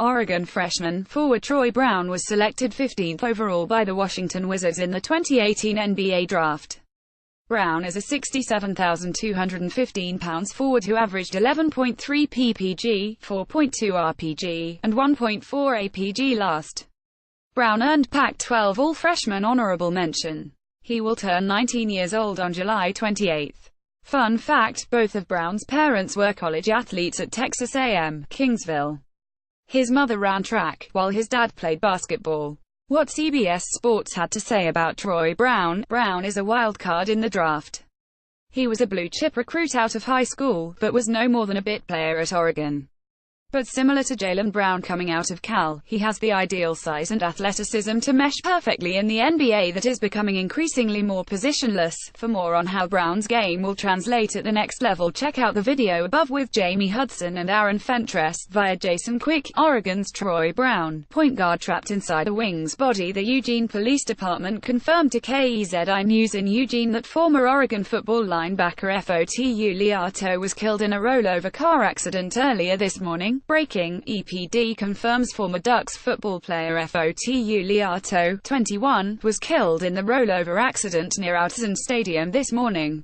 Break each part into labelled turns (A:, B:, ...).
A: Oregon freshman forward Troy Brown was selected 15th overall by the Washington Wizards in the 2018 NBA Draft. Brown is a 67,215 pounds forward who averaged 11.3 ppg, 4.2 rpg, and 1.4 apg last. Brown earned Pac-12 All-Freshman honorable mention. He will turn 19 years old on July 28. Fun fact, both of Brown's parents were college athletes at Texas A&M, Kingsville. His mother ran track, while his dad played basketball. What CBS Sports had to say about Troy Brown. Brown is a wild card in the draft. He was a blue-chip recruit out of high school, but was no more than a bit player at Oregon. But similar to Jaylen Brown coming out of Cal, he has the ideal size and athleticism to mesh perfectly in the NBA that is becoming increasingly more positionless. For more on how Brown's game will translate at the next level, check out the video above with Jamie Hudson and Aaron Fentress, via Jason Quick. Oregon's Troy Brown, point guard trapped inside a wing's body. The Eugene Police Department confirmed to KEZI News in Eugene that former Oregon football linebacker Fotu Liato was killed in a rollover car accident earlier this morning. Breaking, EPD confirms former Ducks football player Fotu Liato, 21, was killed in the rollover accident near Autzen Stadium this morning.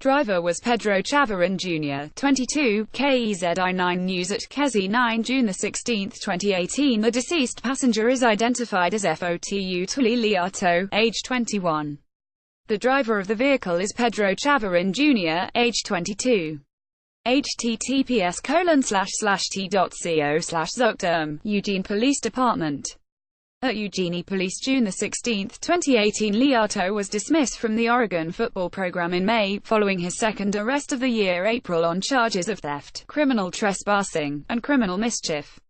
A: Driver was Pedro Chavarin Jr., 22, KEZI 9 News at KEZI 9 June 16, 2018. The deceased passenger is identified as Fotu Liato, age 21. The driver of the vehicle is Pedro Chavarin Jr., age 22. https://t.co/Zuckderm, Eugene Police Department. At Eugene Police June 16, 2018, Liato was dismissed from the Oregon football program in May, following his second arrest of the year April on charges of theft, criminal trespassing, and criminal mischief.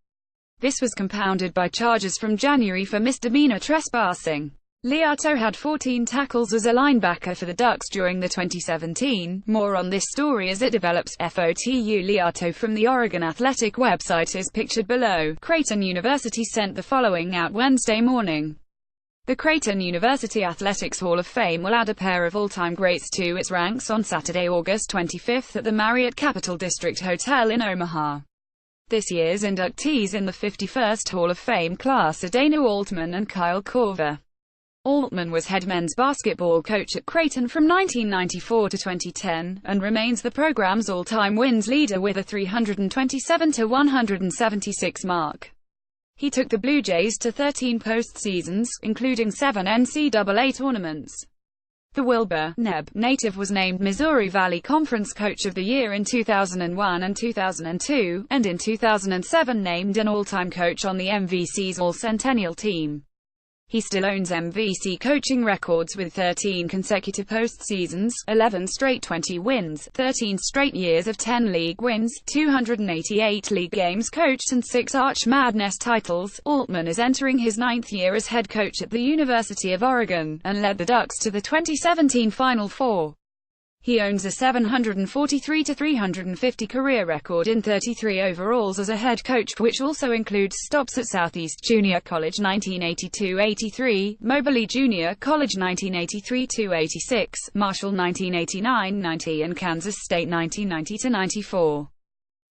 A: This was compounded by charges from January for misdemeanor trespassing. Liato had 14 tackles as a linebacker for the Ducks during the 2017. More on this story as it develops. Fotu Liato from the Oregon Athletic website is pictured below. Creighton University sent the following out Wednesday morning. The Creighton University Athletics Hall of Fame will add a pair of all-time greats to its ranks on Saturday, August 25 at the Marriott Capitol District Hotel in Omaha. This year's inductees in the 51st Hall of Fame class are Dana Altman and Kyle Korver. Altman was head men's basketball coach at Creighton from 1994 to 2010, and remains the program's all-time wins leader with a 327-176 mark. He took the Blue Jays to 13 postseasons, including 7 NCAA tournaments. The Wilbur, Neb, native was named Missouri Valley Conference Coach of the Year in 2001 and 2002, and in 2007 named an all-time coach on the MVC's All-Centennial team. He still owns MVC coaching records with 13 consecutive postseasons, 11 straight 20 wins, 13 straight years of 10 league wins, 288 league games coached and 6 Arch Madness titles. Altman is entering his 9th year as head coach at the University of Oregon, and led the Ducks to the 2017 Final Four. He owns a 743-350 career record in 33 overalls as a head coach, which also includes stops at Southeast Junior College 1982-83, Moberly Junior College 1983-86, Marshall 1989-90 and Kansas State 1990-94.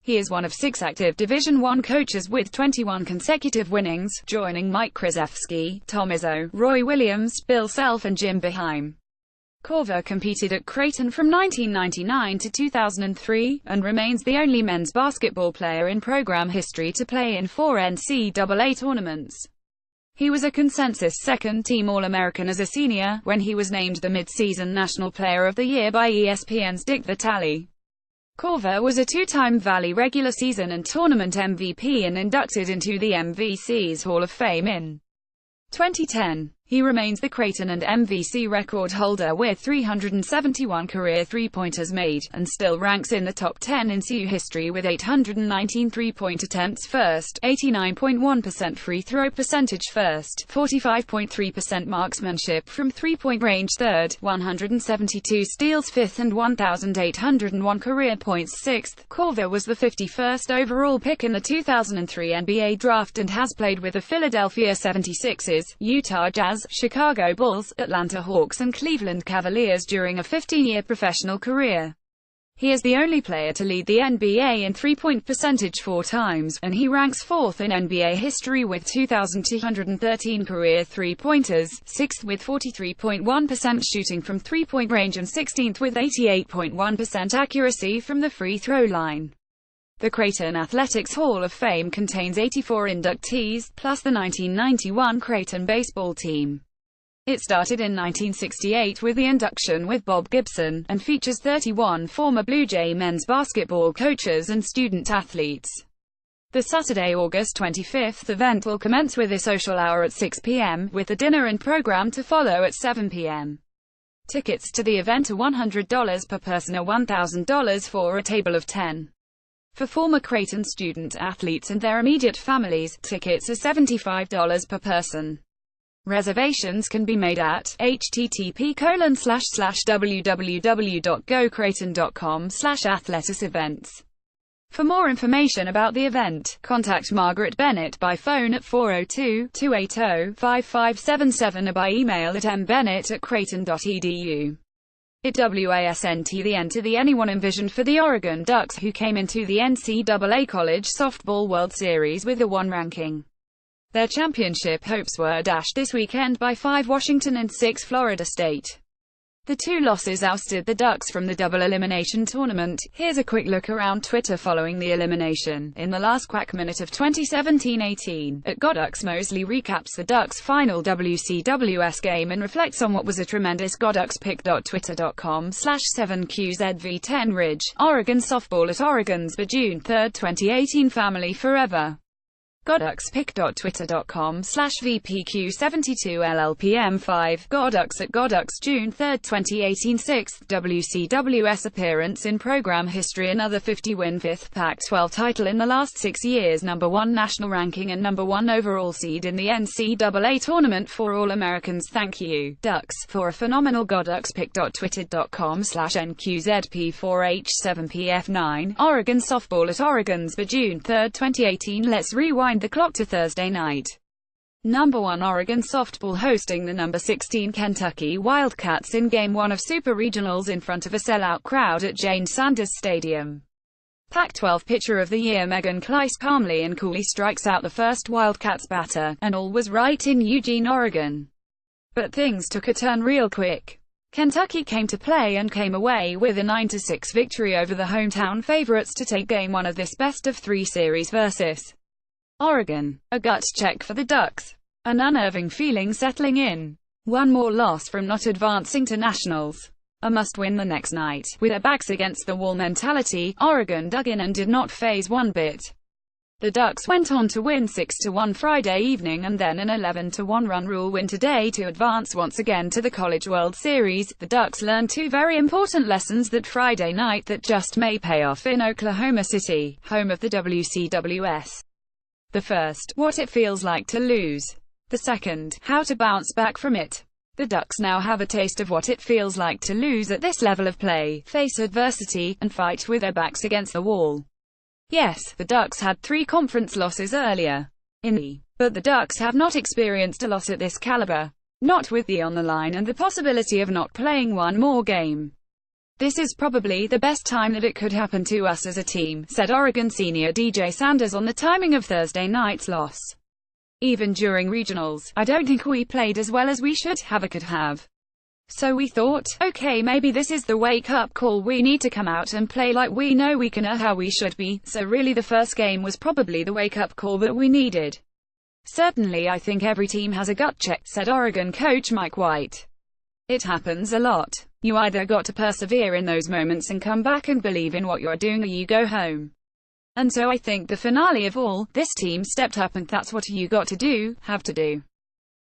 A: He is one of 6 active Division I coaches with 21 consecutive winnings, joining Mike Krzyzewski, Tom Izzo, Roy Williams, Bill Self and Jim Boeheim. Korver competed at Creighton from 1999 to 2003, and remains the only men's basketball player in program history to play in 4 NCAA tournaments. He was a consensus second-team All-American as a senior, when he was named the Mid-Season National Player of the Year by ESPN's Dick Vitale. Korver was a 2-time Valley regular season and tournament MVP and inducted into the MVC's Hall of Fame in 2010. He remains the Creighton and MVC record holder with 371 career three-pointers made, and still ranks in the top 10 in CU history with 819 three-point attempts first, 89.1% free throw percentage first, 45.3% marksmanship from three-point range third, 172 steals fifth and 1,801 career points sixth. Korver was the 51st overall pick in the 2003 NBA draft and has played with the Philadelphia 76ers, Utah Jazz, Chicago Bulls, Atlanta Hawks and Cleveland Cavaliers during a 15-year professional career. He is the only player to lead the NBA in three-point percentage 4 times, and he ranks 4th in NBA history with 2,213 career three-pointers, 6th with 43.1% shooting from three-point range and 16th with 88.1% accuracy from the free throw line. The Creighton Athletics Hall of Fame contains 84 inductees, plus the 1991 Creighton baseball team. It started in 1968 with the induction with Bob Gibson, and features 31 former Blue Jay men's basketball coaches and student athletes. The Saturday, August 25th event will commence with a social hour at 6 p.m., with the dinner and program to follow at 7 p.m. Tickets to the event are $100 per person or $1,000 for a table of 10. For former Creighton student athletes and their immediate families, tickets are $75 per person. Reservations can be made at http://www.gocreighton.com/athletics-events. For more information about the event, contact Margaret Bennett by phone at 402-280-5577 or by email at mbennett@creighton.edu. It wasn't the end to the anyone envisioned for the Oregon Ducks, who came into the NCAA College Softball World Series with a 1 ranking. Their championship hopes were dashed this weekend by 5 Washington and 6 Florida State. The 2 losses ousted the Ducks from the double elimination tournament. Here's a quick look around Twitter following the elimination. In the last quack minute of 2017-18, @GoDucks Mosley recaps the Ducks' final WCWS game and reflects on what was a tremendous GoDucks pick. Twitter.com/7QZV10 Ridge, Oregon softball at Oregon's by June 3, 2018 family forever. GoDucksPick.Twitter.com/VPQ72LLPM5 GoDucks at GoDucks June 3, 2018 6th WCWS appearance in program history, another 50-win 5th Pac-12 title in the last 6 years, number 1 national ranking and number 1 overall seed in the NCAA tournament for All-Americans. Thank you, Ducks, for a phenomenal GoDucksPick.Twitter.com/NQZP4H7PF9 Oregon softball at Oregon's by June 3, 2018. Let's rewind the clock to Thursday night. Number 1 Oregon softball hosting the number 16 Kentucky Wildcats in Game 1 of Super Regionals in front of a sellout crowd at Jane Sanders Stadium. Pac-12 Pitcher of the Year Megan Kleiss calmly and coolly strikes out the first Wildcats batter, and all was right in Eugene, Oregon. But things took a turn real quick. Kentucky came to play and came away with a 9-6 victory over the hometown favorites to take Game 1 of this best-of-3 series versus Oregon. A gut check for the Ducks. An unnerving feeling settling in. One more loss from not advancing to nationals. A must-win the next night. With their backs against the wall mentality, Oregon dug in and did not phase one bit. The Ducks went on to win 6-1 Friday evening and then an 11-1 run rule win today to advance once again to the College World Series. The Ducks learned 2 very important lessons that Friday night that just may pay off in Oklahoma City, home of the WCWS. The first, what it feels like to lose. The second, how to bounce back from it. The Ducks now have a taste of what it feels like to lose at this level of play, face adversity, and fight with their backs against the wall. Yes, the Ducks had 3 conference losses earlier in the, but the Ducks have not experienced a loss at this caliber. Not with the on the line and the possibility of not playing one more game. This is probably the best time that it could happen to us as a team, said Oregon senior DJ Sanders on the timing of Thursday night's loss. Even during regionals, I don't think we played as well as we should have could have. So we thought, okay, maybe this is the wake-up call, we need to come out and play like we know we can, how we should be. So really the first game was probably the wake-up call that we needed. Certainly I think every team has a gut check, said Oregon coach Mike White. It happens a lot. You either got to persevere in those moments and come back and believe in what you're doing, or you go home. And so I think the finale of all, this team stepped up and that's what you got to do, have to do.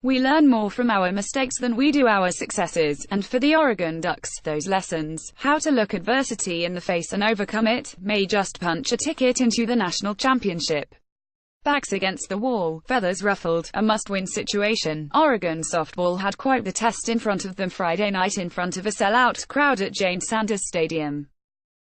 A: We learn more from our mistakes than we do our successes, and for the Oregon Ducks, those lessons, how to look adversity in the face and overcome it, may just punch a ticket into the national championship. Backs against the wall, feathers ruffled, a must-win situation. Oregon softball had quite the test in front of them Friday night in front of a sellout crowd at Jane Sanders Stadium.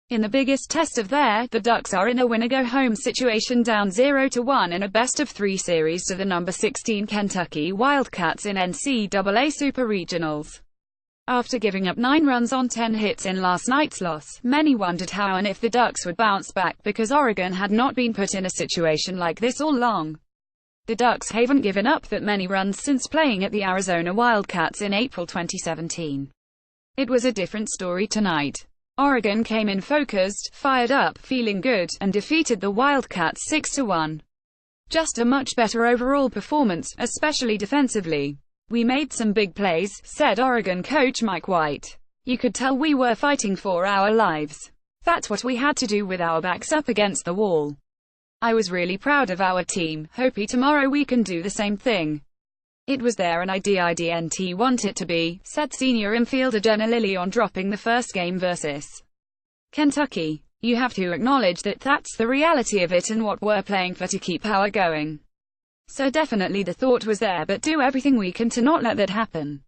A: In the biggest test of the Ducks are in a win-or-go-home situation, down 0-1 in a best-of-3 series to the number 16 Kentucky Wildcats in NCAA Super Regionals. After giving up 9 runs on 10 hits in last night's loss, many wondered how and if the Ducks would bounce back, because Oregon had not been put in a situation like this all along. The Ducks haven't given up that many runs since playing at the Arizona Wildcats in April 2017. It was a different story tonight. Oregon came in focused, fired up, feeling good, and defeated the Wildcats 6-1. Just a much better overall performance, especially defensively. "We made some big plays," said Oregon coach Mike White. "You could tell we were fighting for our lives. That's what we had to do with our backs up against the wall. I was really proud of our team. Hope tomorrow we can do the same thing. It was there and I didn't want it to be," said senior infielder Jenna Lilly on dropping the first game versus Kentucky. "You have to acknowledge that that's the reality of it and what we're playing for to keep power going. So definitely the thought was there, but do everything we can to not let that happen."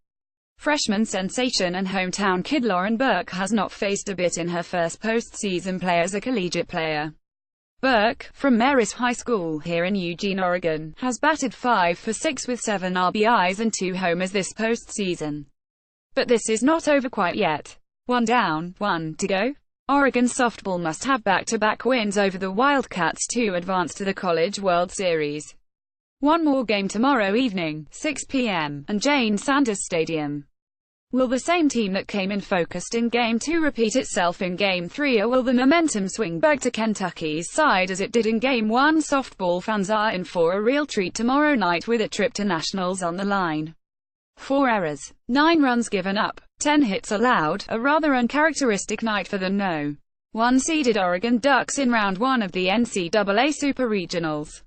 A: Freshman sensation and hometown kid Lauren Burke has not faced a bit in her first postseason play as a collegiate player. Burke, from Marist High School, here in Eugene, Oregon, has batted 5 for 6 with 7 RBIs and 2 homers this postseason. But this is not over quite yet. 1 down, 1 to go. Oregon softball must have back-to-back wins over the Wildcats to advance to the College World Series. One more game tomorrow evening, 6 p.m., and Jane Sanders Stadium. Will the same team that came in focused in Game 2 repeat itself in Game 3, or will the momentum swing back to Kentucky's side as it did in Game 1? Softball fans are in for a real treat tomorrow night with a trip to nationals on the line. 4 errors, 9 runs given up, 10 hits allowed, a rather uncharacteristic night for the No. 1 seeded Oregon Ducks in Round 1 of the NCAA Super Regionals.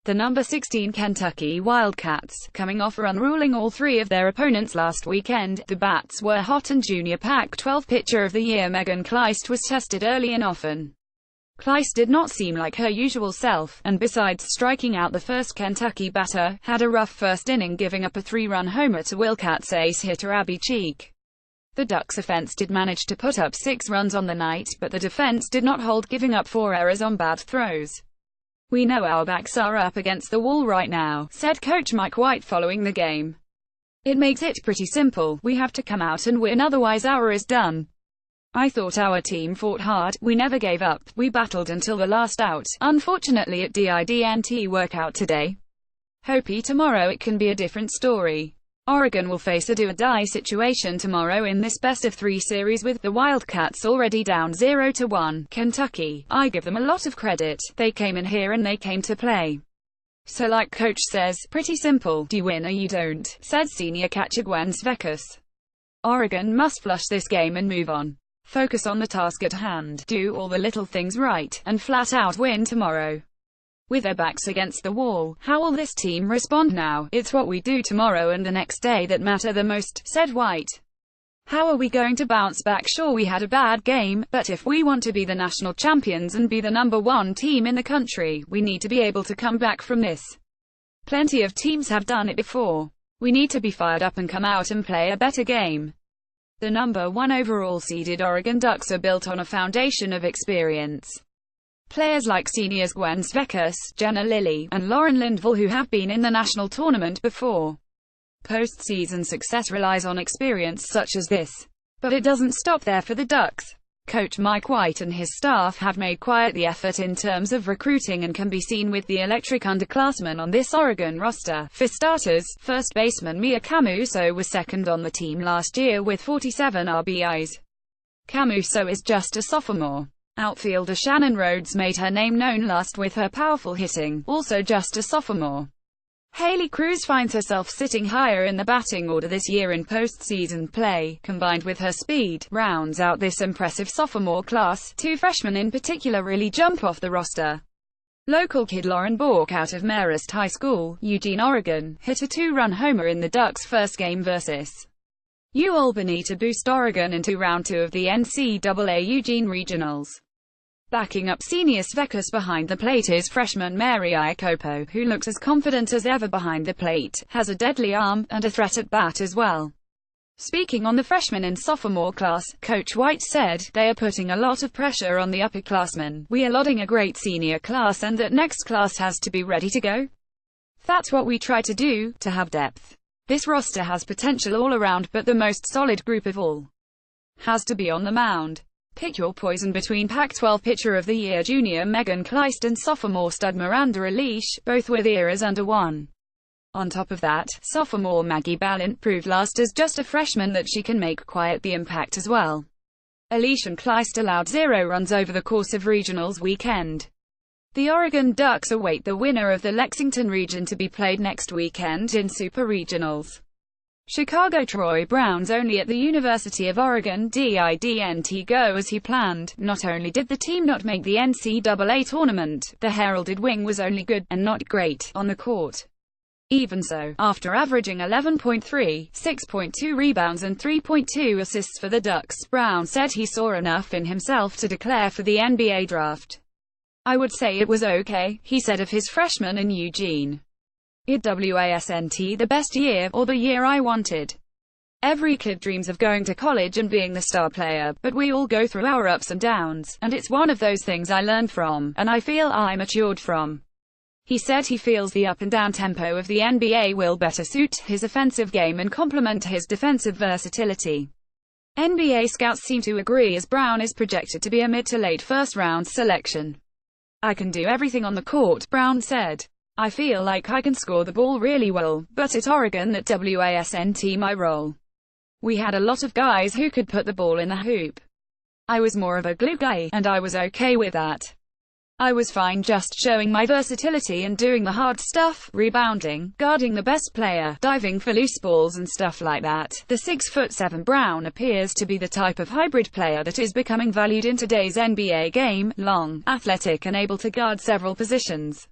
A: The number 16 Kentucky Wildcats, coming off a run ruling all 3 of their opponents last weekend, the bats were hot and junior Pac-12 Pitcher of the Year Megan Kleist was tested early and often. Kleist did not seem like her usual self, and besides striking out the first Kentucky batter, had a rough first inning giving up a 3-run homer to Wildcats ace hitter Abby Cheek. The Ducks' offense did manage to put up 6 runs on the night, but the defense did not hold, giving up 4 errors on bad throws. "We know our backs are up against the wall right now," said coach Mike White following the game. "It makes it pretty simple. We have to come out and win, otherwise our is done. I thought our team fought hard. We never gave up. We battled until the last out. Unfortunately it didn't work out today. Hope tomorrow it can be a different story." Oregon will face a do-or-die situation tomorrow in this best-of-3 series with the Wildcats already down 0-1. Kentucky, I give them a lot of credit. They came in here and they came to play. So like coach says, pretty simple, you win or you don't, said senior catcher Gwen Svekos. Oregon must flush this game and move on. Focus on the task at hand, do all the little things right, and flat out win tomorrow. With their backs against the wall, how will this team respond now? It's what we do tomorrow and the next day that matter the most, said White. How are we going to bounce back? Sure, we had a bad game, but if we want to be the national champions and be the number 1 team in the country, we need to be able to come back from this. Plenty of teams have done it before. We need to be fired up and come out and play a better game. The number 1 overall seeded Oregon Ducks are built on a foundation of experience. Players like seniors Gwen Svekos, Jenna Lilly, and Lauren Lindvall, who have been in the national tournament before. Postseason success relies on experience such as this. But it doesn't stop there for the Ducks. Coach Mike White and his staff have made quite the effort in terms of recruiting and can be seen with the electric underclassmen on this Oregon roster. For starters, first baseman Mia Camuso was second on the team last year with 47 RBIs. Camuso is just a sophomore. Outfielder Shannon Rhodes made her name known last with her powerful hitting, also just a sophomore. Haley Cruz finds herself sitting higher in the batting order this year in postseason play, combined with her speed, rounds out this impressive sophomore class. 2 freshmen in particular really jump off the roster. Local kid Lauren Bork out of Marist High School, Eugene, Oregon, hit a 2-run homer in the Ducks' first game versus UAlbany to boost Oregon into Round 2 of the NCAA Eugene Regionals. Backing up senior Svekos behind the plate is freshman Mary Iacopo, who looks as confident as ever behind the plate, has a deadly arm, and a threat at bat as well. Speaking on the freshman and sophomore class, Coach White said, "They are putting a lot of pressure on the upperclassmen. We are loading a great senior class and that next class has to be ready to go. That's what we try to do, to have depth. This roster has potential all around, but the most solid group of all has to be on the mound. Pick your poison between Pac-12 Pitcher of the Year junior Megan Kleist and sophomore stud Miranda Elisha, both with eras under 1. On top of that, sophomore Maggie Balint proved last as just a freshman that she can make quite the impact as well. Elisha and Kleist allowed 0 runs over the course of regionals weekend. The Oregon Ducks await the winner of the Lexington region to be played next weekend in Super Regionals. Chicago Troy Browns only at the University of Oregon didn't go as he planned. Not only did the team not make the NCAA tournament, the heralded wing was only good, and not great, on the court. Even so, after averaging 11.3, 6.2 rebounds and 3.2 assists for the Ducks, Brown said he saw enough in himself to declare for the NBA draft. "I would say it was okay," he said of his freshman in Eugene. "It wasn't the best year, or the year I wanted. Every kid dreams of going to college and being the star player, but we all go through our ups and downs, and it's one of those things I learned from, and I feel I matured from." He said he feels the up-and-down tempo of the NBA will better suit his offensive game and complement his defensive versatility. NBA scouts seem to agree, as Brown is projected to be a mid to late first-round selection. "I can do everything on the court," Brown said. "I feel like I can score the ball really well, but at Oregon that wasn't my role. We had a lot of guys who could put the ball in the hoop. I was more of a glue guy, and I was okay with that. I was fine just showing my versatility and doing the hard stuff, rebounding, guarding the best player, diving for loose balls and stuff like that." The 6'7" Brown appears to be the type of hybrid player that is becoming valued in today's NBA game: long, athletic and able to guard several positions.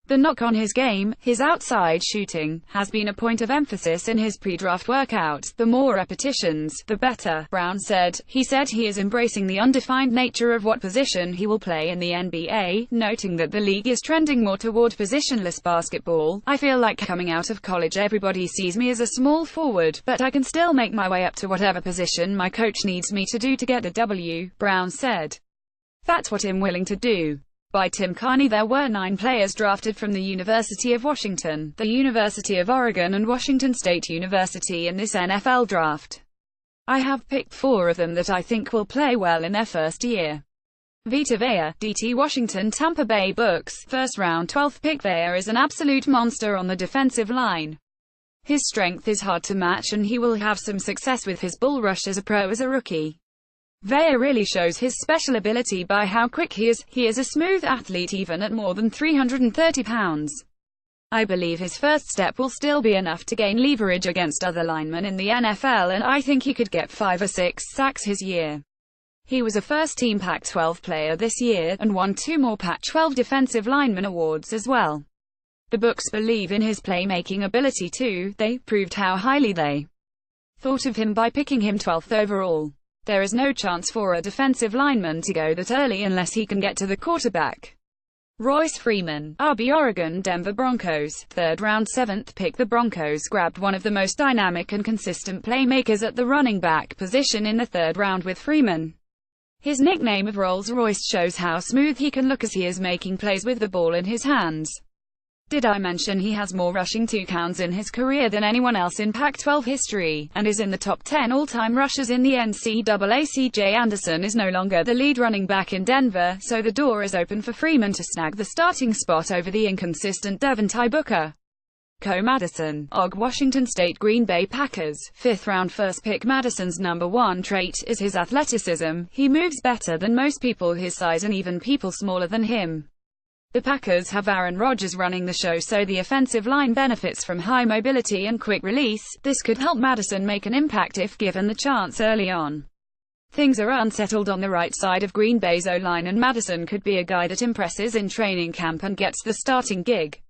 A: The knock on his game, his outside shooting, has been a point of emphasis in his pre-draft workout. "The more repetitions, the better," Brown said. He said he is embracing the undefined nature of what position he will play in the NBA, noting that the league is trending more toward positionless basketball. "I feel like coming out of college everybody sees me as a small forward, but I can still make my way up to whatever position my coach needs me to do to get a W," Brown said. "That's what I'm willing to do." By Tim Carney, there were 9 players drafted from the University of Washington, the University of Oregon and Washington State University in this NFL draft. "I have picked 4 of them that I think will play well in their first year." Vita Vea, DT Washington Tampa Bay Bucks, first round 12th pick. Vea is an absolute monster on the defensive line. His strength is hard to match and he will have some success with his bull rush as a pro as a rookie. Vea really shows his special ability by how quick he is. He is a smooth athlete even at more than 330 pounds. "I believe his first step will still be enough to gain leverage against other linemen in the NFL, and I think he could get 5 or 6 sacks his year." He was a first-team Pac-12 player this year, and won 2 more Pac-12 Defensive Lineman Awards as well. The Bucks believe in his playmaking ability too. They proved how highly they thought of him by picking him 12th overall. There is no chance for a defensive lineman to go that early unless he can get to the quarterback. Royce Freeman, RB Oregon Denver Broncos, 3rd round 7th pick. The Broncos grabbed one of the most dynamic and consistent playmakers at the running back position in the 3rd round with Freeman. His nickname of Rolls-Royce shows how smooth he can look as he is making plays with the ball in his hands. Did I mention he has more rushing touchdowns in his career than anyone else in Pac-12 history, and is in the top 10 all-time rushers in the NCAA? CJ Anderson is no longer the lead running back in Denver, so the door is open for Freeman to snag the starting spot over the inconsistent Devontae Booker. Co Madison, OG Washington State Green Bay Packers, 5th round first pick. Madison's number 1 trait is his athleticism. He moves better than most people his size and even people smaller than him. The Packers have Aaron Rodgers running the show, so the offensive line benefits from high mobility and quick release. This could help Madison make an impact if given the chance early on. Things are unsettled on the right side of Green Bay's O-line, and Madison could be a guy that impresses in training camp and gets the starting gig.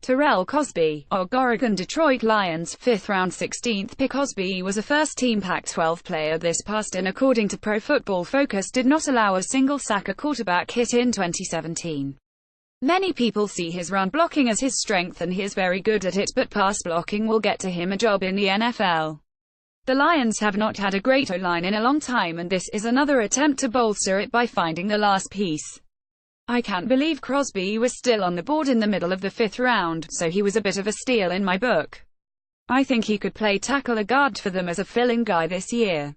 A: Terrell Cosby, Oregon Detroit Lions, 5th round 16th pick. Cosby was a first-team Pac-12 player this past and according to Pro Football Focus did not allow a single sack or quarterback hit in 2017. Many people see his run blocking as his strength and he is very good at it, but pass blocking will get to him a job in the NFL. The Lions have not had a great O-line in a long time, and this is another attempt to bolster it by finding the last piece. I can't believe Crosby was still on the board in the middle of the 5th round, so he was a bit of a steal in my book. I think he could play tackle or guard for them as a fill-in guy this year.